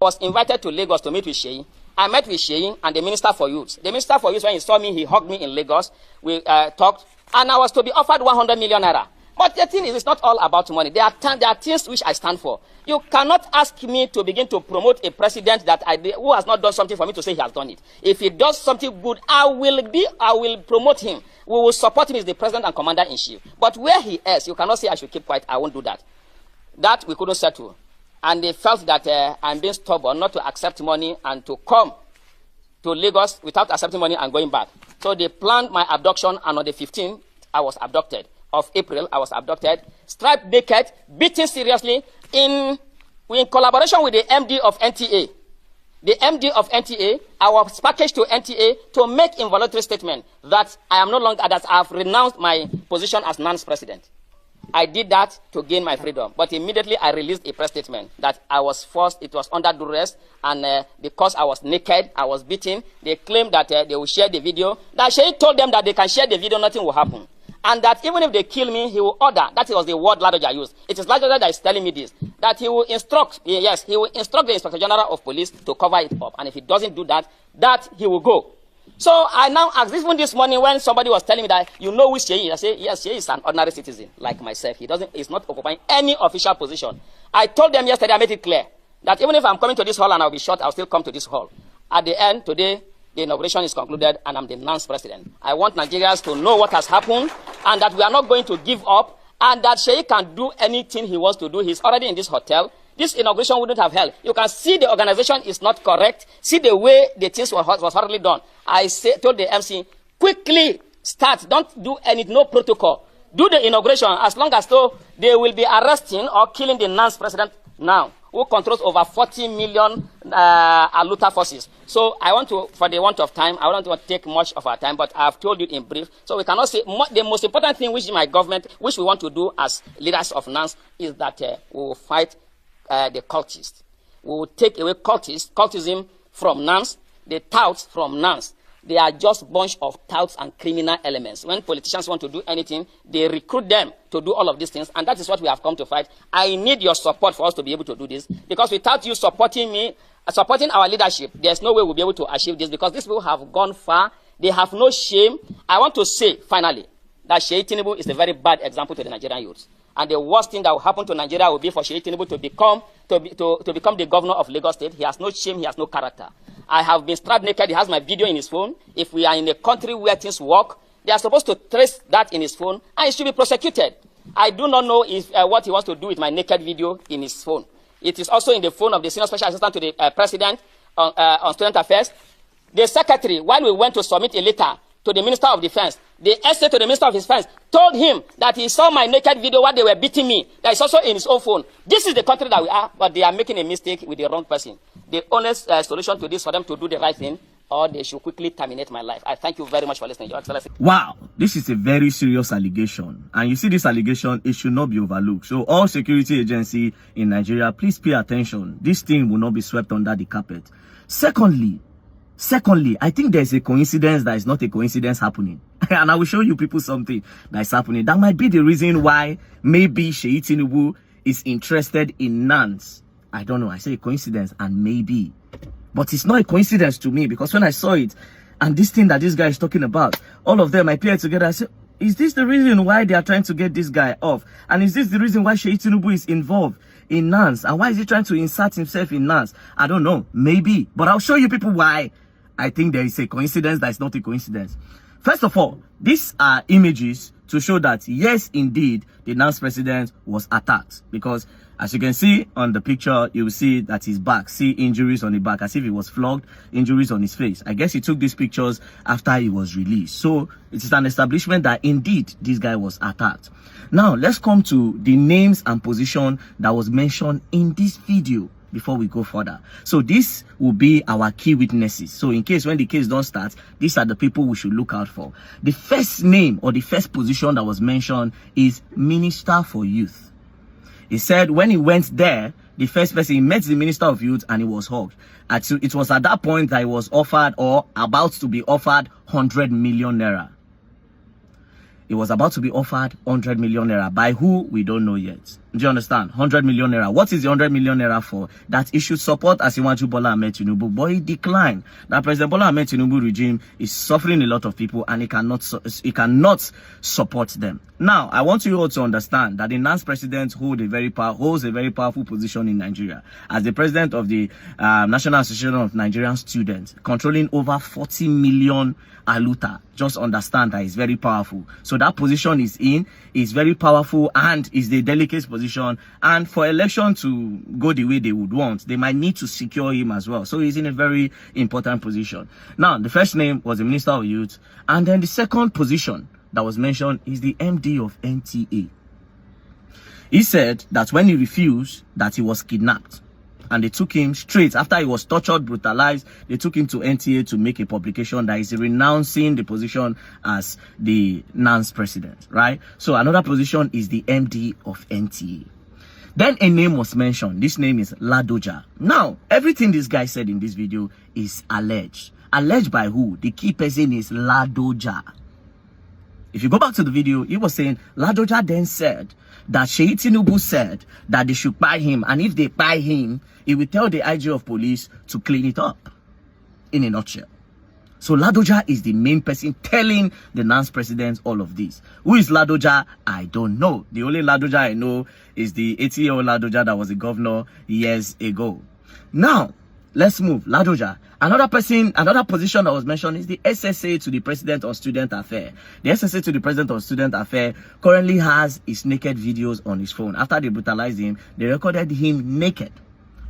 I was invited to Lagos to meet with Seyi. I met with Seyi and the Minister for Youth. The Minister for Youth, when he saw me, he hugged me in Lagos. We talked, and I was to be offered 100 million naira. But the thing is, it's not all about money. There are things which I stand for. You cannot ask me to begin to promote a president who has not done something for me to say he has done it. If he does something good, I will promote him. We will support him as the president and commander-in-chief. But where he is, you cannot say I should keep quiet. I won't do that. That we couldn't settle. And they felt that I'm being stubborn not to accept money and to come to Lagos without accepting money and going back. So they planned my abduction, and on the 15th, I was abducted. Of April, I was abducted, stripped naked, beaten seriously in collaboration with the MD of NTA. The MD of NTA, I was packaged to NTA to make involuntary statement that I am no longer, that I have renounced my position as NAN's president. I did that to gain my freedom, but immediately I released a press statement that I was forced, it was under duress, and because I was naked, I was beaten. They claimed that they will share the video. That Seyi told them that they can share the video, nothing will happen. And that even if they kill me, he will order. That was the word Ladoja used. It is Ladoja that is telling me this. That he will instruct, yes, he will instruct the Inspector General of Police to cover it up. And if he doesn't do that, he will go. So I now asked, even this morning when somebody was telling me that, you know who Seyi is? I say, yes, Seyi is an ordinary citizen like myself. He's not occupying any official position. I told them yesterday, I made it clear, that even if I'm coming to this hall and I'll be shot, I'll still come to this hall. At the end, today, the inauguration is concluded, and I'm the NAN's president. I want Nigerians to know what has happened, and that we are not going to give up, and that Seyi can do anything he wants to do. He's already in this hotel. This inauguration wouldn't have held. You can see the organization is not correct. See the way the things was hardly done. I told the MC, quickly start. Don't do no protocol. Do the inauguration as long as though they will be arresting or killing the NAN's president now, who controls over 40 million Aluta forces. So I want to, for the want of time, I don't want to take much of our time, but I've told you in brief. So we cannot say, the most important thing which my government, which we want to do as leaders of NANS, is that we will fight the cultists. We will take away cultism from NANS, the touts from NANS. They are just a bunch of touts and criminal elements. When politicians want to do anything, they recruit them to do all of these things, and that is what we have come to fight. I need your support for us to be able to do this, because without you supporting me, supporting our leadership, there's no way we'll be able to achieve this, because these people have gone far. They have no shame. I want to say, finally, that Seyi Tinubu is a very bad example to the Nigerian youth. And the worst thing that will happen to Nigeria will be for Seyi Tinubu to become the governor of Lagos State. He has no shame. He has no character. I have been strapped naked. He has my video in his phone. If we are in a country where things work, they are supposed to trace that in his phone, and he should be prosecuted. I do not know if what he wants to do with my naked video in his phone. It is also in the phone of the Senior Special Assistant to the President on Student Affairs. The Secretary, when we went to submit a letter to the Minister of Defense, the essay to the Minister of Defense told him that he saw my naked video while they were beating me. That is also in his own phone. This is the country that we are, but they are making a mistake with the wrong person. The honest solution to this is for them to do the right thing, or they should quickly terminate my life. I thank you very much for listening, Your Excellency. Wow, this is a very serious allegation. And you see this allegation, it should not be overlooked. So all security agencies in Nigeria, please pay attention. This thing will not be swept under the carpet. Secondly, I think there's a coincidence that is not a coincidence happening. And I will show you people something that is happening. That might be the reason why maybe Seyi Tinubu is interested in NANS. I don't know. I say a coincidence and maybe. But it's not a coincidence to me, because when I saw it and this thing that this guy is talking about, all of them appeared together. I said, is this the reason why they are trying to get this guy off? And is this the reason why Seyi Tinubu is involved in NANS? And why is he trying to insert himself in NANS? I don't know. Maybe. But I'll show you people why I think there is a coincidence that is not a coincidence. First of all, these are images to show that, yes, indeed, the NANS president was attacked. Because as you can see on the picture, you will see that his back, see injuries on the back, as if he was flogged, injuries on his face. I guess he took these pictures after he was released. So it is an establishment that indeed this guy was attacked. Now, let's come to the names and position that was mentioned in this video before we go further. So this will be our key witnesses. So in case when the case don't start, these are the people we should look out for. The first name or the first position that was mentioned is Minister for Youth. He said when he went there, the first person, he met the Minister of Youth and he was hugged. It was at that point that he was offered, or about to be offered, 100 million naira. It was about to be offered 100 million naira. By who? We don't know yet. Do you understand? 100 million naira. What is the 100 million naira for? That he should support Asiwaju Bola Ahmed Tinubu, but he declined. That President Bola Ahmed Tinubu regime is suffering a lot of people, and he cannot support them. Now, I want you all to understand that the NANS president holds a very powerful position in Nigeria as the president of the National Association of Nigerian Students, controlling over 40 million aluta. Just understand that it's very powerful. So that position is very powerful and is the delicate position. And for election to go the way they would want, they might need to secure him as well. So he's in a very important position. Now, the first name was the Minister of Youth, and then the second position that was mentioned is the MD of NTA. He said that when he refused, that he was kidnapped. And they took him straight after he was tortured, brutalized. They took him to NTA to make a publication that is renouncing the position as the NANS president, right? So another position is the MD of NTA. Then a name was mentioned. This name is Ladoja. Now, everything this guy said in this video is alleged. Alleged by who? The key person is Ladoja. If you go back to the video, he was saying Ladoja then said that Seyi Tinubu said that they should buy him, and if they buy him, he will tell the IG of police to clean it up, in a nutshell. So Ladoja is the main person telling the NANS president all of this. Who is Ladoja? I don't know. The only Ladoja I know is the 80-year-old Ladoja that was a governor years ago. Now, let's move. Ladoja. Another position that was mentioned is the SSA to the President of Student Affairs. The SSA to the President of Student Affairs currently has his naked videos on his phone. After they brutalized him, they recorded him naked.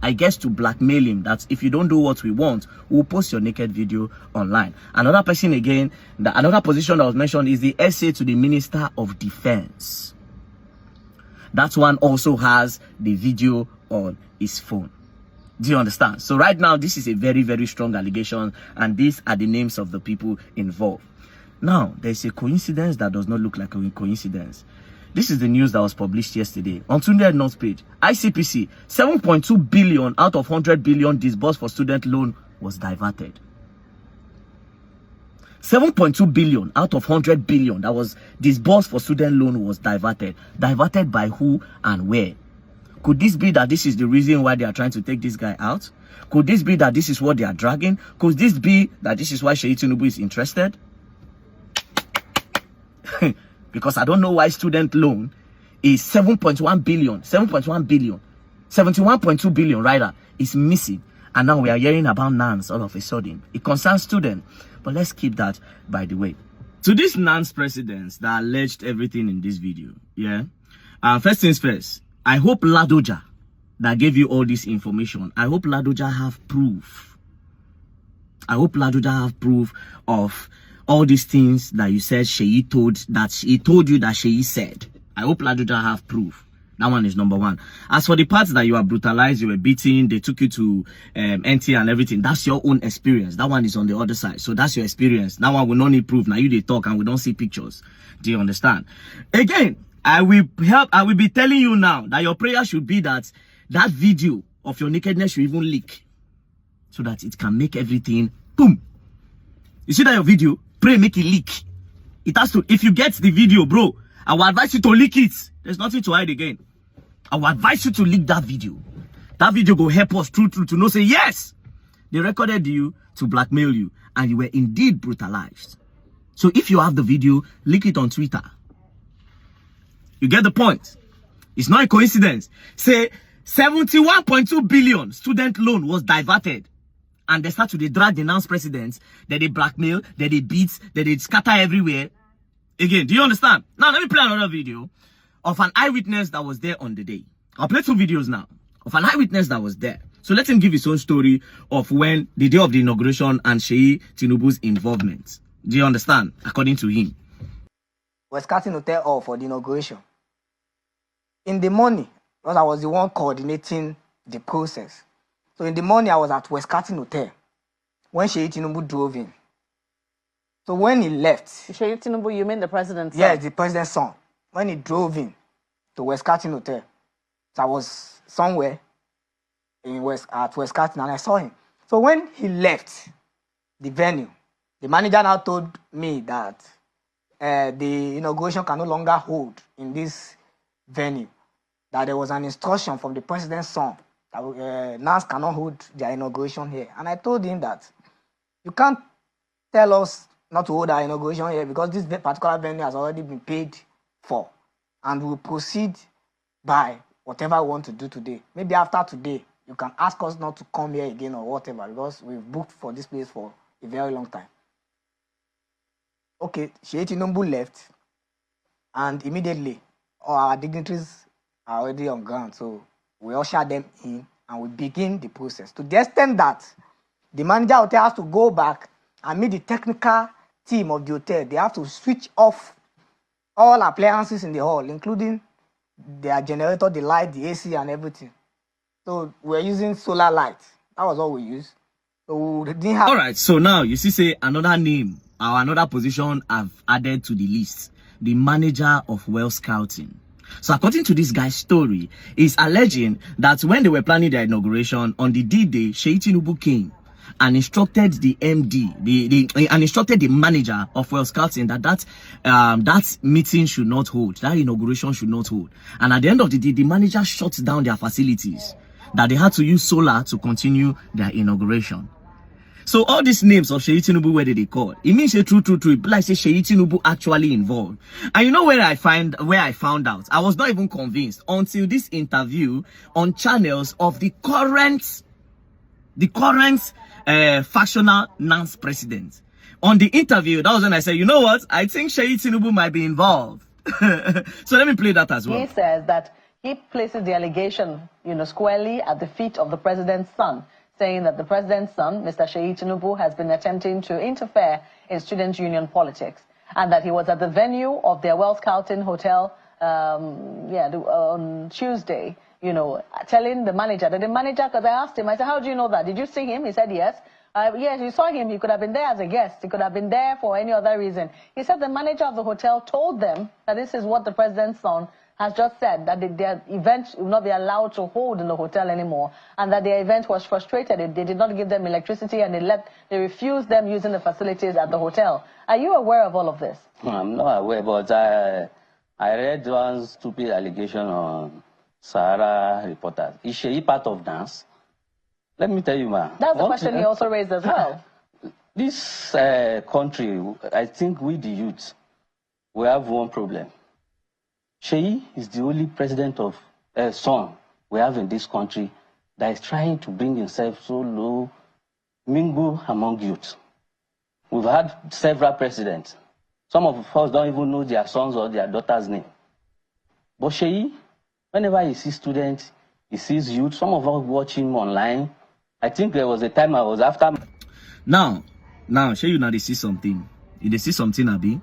I guess to blackmail him that if you don't do what we want, we'll post your naked video online. Another person again, another position that was mentioned is the SA to the Minister of Defense. That one also has the video on his phone. Do you understand? So right now, this is a very, very strong allegation, and these are the names of the people involved. Now, there's a coincidence that does not look like a coincidence. This is the news that was published yesterday. On Tunde Notes page, ICPC, 7.2 billion out of 100 billion disbursed for student loan was diverted. 7.2 billion out of 100 billion that was disbursed for student loan was diverted. Diverted by who and where? Could this be that this is the reason why they are trying to take this guy out? Could this be that this is what they are dragging? Could this be that this is why Seyi Tinubu is interested? Because I don't know why student loan is 7.1 billion, 71.2 billion rather is missing. And now we are hearing about NANS all of a sudden. It concerns students, but let's keep that by the way. To these NANS presidents that alleged everything in this video, yeah? First things first, I hope Ladoja that gave you all this information, I hope Ladoja have proof. I hope Ladoja have proof of all these things that you said Seyi told you that Seyi said. I hope Ladoja have proof. That one is number one. As for the parts that you are brutalized, you were beaten, they took you to NT and everything, that's your own experience. That one is on the other side. So that's your experience. That one will not need proof. Now you they talk and we don't see pictures. Do you understand? Again, I will be telling you now that your prayer should be that video of your nakedness should even leak, so that it can make everything boom. You see that your video? Pray make it leak. It has to. If you get the video, bro, I will advise you to leak it. There's nothing to hide again. I will advise you to leak that video. That video will help us true to know, say yes, they recorded you to blackmail you and you were indeed brutalized. So if you have the video, leak it on Twitter. You get the point? It's not a coincidence. Say 71.2 billion student loan was diverted. And they start to drag the NANS presidents, that they blackmail, that they beat, that they scatter everywhere. Again, do you understand? Now, let me play another video of an eyewitness that was there on the day. I'll play two videos now of an eyewitness that was there. So let him give his own story of when the day of the inauguration and Seyi Tinubu's involvement. Do you understand? According to him. We're starting to tell all for the inauguration. In the morning, because I was the one coordinating the process. So in the morning, I was at West Carton Hotel when Seyi Tinubu drove in. So when he left... Seyi Tinubu, you mean the president's son? Yes, the president's son. When he drove in to West Carton Hotel, so I was somewhere at West Carton and I saw him. So when he left the venue, the manager now told me that the inauguration can no longer hold in this venue. that there was an instruction from the president's son that NANS cannot hold their inauguration here. And I told him that you can't tell us not to hold our inauguration here because this particular venue has already been paid for. And we'll proceed by whatever we want to do today. Maybe after today, you can ask us not to come here again or whatever because we've booked for this place for a very long time. Okay, Seyi Tinubu left, and immediately all our dignitaries are already on ground. So we usher them in and we begin the process. To the extent that the manager of the hotel has to go back and meet the technical team of the hotel. They have to switch off all appliances in the hall, including their generator, the light, the AC, and everything. So we're using solar lights. That was all we used. So we didn't have. All right, so now you see, say another name or another position I've added to the list: the manager of well scouting. So according to this guy's story, he's alleging that when they were planning their inauguration on the D-Day, Seyi Tinubu came and instructed the MD, and instructed the manager of well scouting that meeting should not hold, that inauguration should not hold. And at the end of the day, the manager shut down their facilities, that they had to use solar to continue their inauguration. So all these names of Seyi Tinubu, where did they call? It means a true. It like say Seyi Tinubu actually involved. And you know where I found out? I was not even convinced until this interview on channels of the current factional NANS president. On the interview, that was when I said, you know what? I think Seyi Tinubu might be involved. So let me play that as well. He says that he places the allegation, squarely at the feet of the president's son, saying that the president's son, Mr. Seyi Tinubu, has been attempting to interfere in student union politics, and that he was at the venue of their well scouting hotel on Tuesday, telling the manager, because I asked him, I said, how do you know that? Did you see him? He said, yes. Yes, you saw him. He could have been there as a guest. He could have been there for any other reason. He said the manager of the hotel told them that this is what the president's son has just said, that their event will not be allowed to hold in the hotel anymore, and that their event was frustrated. They did not give them electricity, and they refused them using the facilities at the hotel. Are you aware of all of this? I'm not aware, but I read one stupid allegation on Sahara Reporters. Is Seyi part of dance? Let me tell you, man. That's the question he also raised as well. This country, I think we the youth, we have one problem. Seyi is the only president of son we have in this country that is trying to bring himself so low, mingle among youth. We've had several presidents. Some of us don't even know their sons or their daughters' name. But Seyi, whenever he sees students, he sees youth. Some of us watch him online. I think there was a time I was after. Now, Seyi, now they see something. They see something, Abi.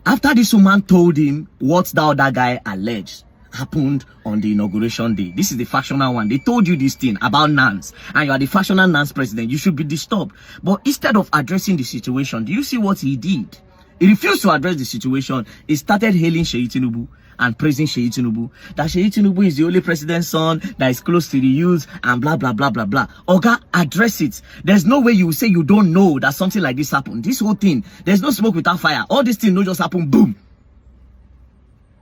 After this woman told him what the other guy alleged happened on the inauguration day. This is the factional one. They told you this thing about NANS, and you are the factional NANS president. You should be disturbed. But instead of addressing the situation, do you see what he did? He refused to address the situation. He started hailing Seyi Tinubu and praising Seyi Tinubu. That Seyi Tinubu is the only president's son that is close to the youth and blah, blah, blah, blah, blah. Oga, address it. There's no way you will say you don't know that something like this happened. This whole thing, there's no smoke without fire. All this thing no just happen, boom.